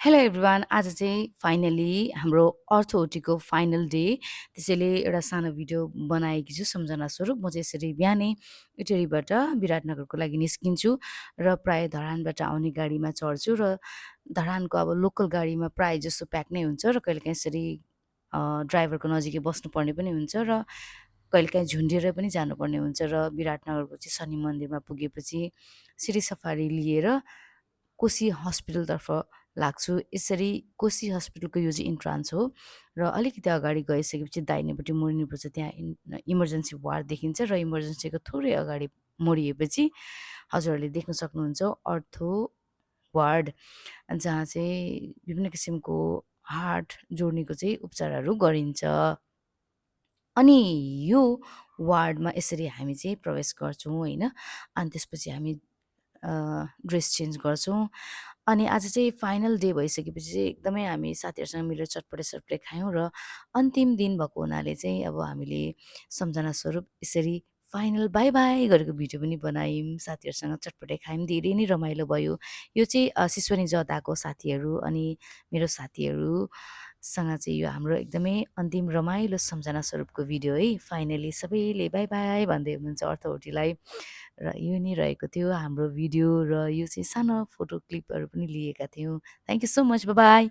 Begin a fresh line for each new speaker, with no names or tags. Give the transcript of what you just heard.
Hello everyone आज चाहिँ finally हाम्रो अर्थोटीको फाइनल डे त्यसैले एउटा सानो भिडियो बनाएकी छु सम्झना स्वरूप। म चाहिँ यसरी बिहानै इटरीबाट विराटनगरको लागि निस्किन्छु र प्राय धरानबाट आउने गाडीमा चढ्छु र धरानको अब लोकल गाडीमा प्राय जसो प्याक नै हुन्छ र कहिलेकाहीँ यसरी ड्राइभरको नजिकै बस्नुपर्ने पनि हुन्छ र कहिलेकाहीँ झुन्डिएर पनि जानुपर्ने हुन्छ र विराटनगरको चाहिँ शनि मन्दिरमा पुगेपछि सिरी सफारी लिएर कोशी हस्पिटलतर्फ लाग्छु। यसरी कोशी हस्पिटलको यो चाहिँ इन्ट्रान्स हो र अलिकति अगाडि गइसकेपछि दाहिनेपट्टि मोड्नुपर्छ, त्यहाँ इमर्जेन्सी वार्ड देखिन्छ र इमर्जेन्सीको थोरै अगाडि मोडिएपछि हजुरहरूले देख्न सक्नुहुन्छ अर्थो वार्ड, जहाँ चाहिँ विभिन्न किसिमको हार्ट जोड्नेको चाहिँ उपचारहरू गरिन्छ। अनि यो वार्डमा यसरी हामी चाहिँ प्रवेश गर्छौँ होइन। अनि त्यसपछि हामी ड्रेस चेन्ज गर्छौँ। अनि आज चाहिँ फाइनल डे भइसकेपछि चाहिँ एकदमै हामी साथीहरूसँग मिलेर चटपटे खायौँ र अन्तिम दिन भएको हुनाले चाहिँ अब हामीले सम्झना स्वरूप यसरी फाइनल बाई बाई गरेको भिडियो पनि बनायौँ। साथीहरूसँग चटपटे खायौँ, धेरै नै रमाइलो भयो। यो चाहिँ सिस्वनी जदाको साथीहरू अनि मेरो साथीहरूसँग चाहिँ यो हाम्रो एकदमै अन्तिम रमाइलो सम्झना स्वरूपको भिडियो है। फाइनली सबैले बाई बाई भन्दै हुनुहुन्छ अर्थहोटीलाई र यो नै रहेको थियो हाम्रो भिडियो र यो चाहिँ सानो फोटो क्लिपहरू पनि लिएका थियौँ। Thank you so much, by by.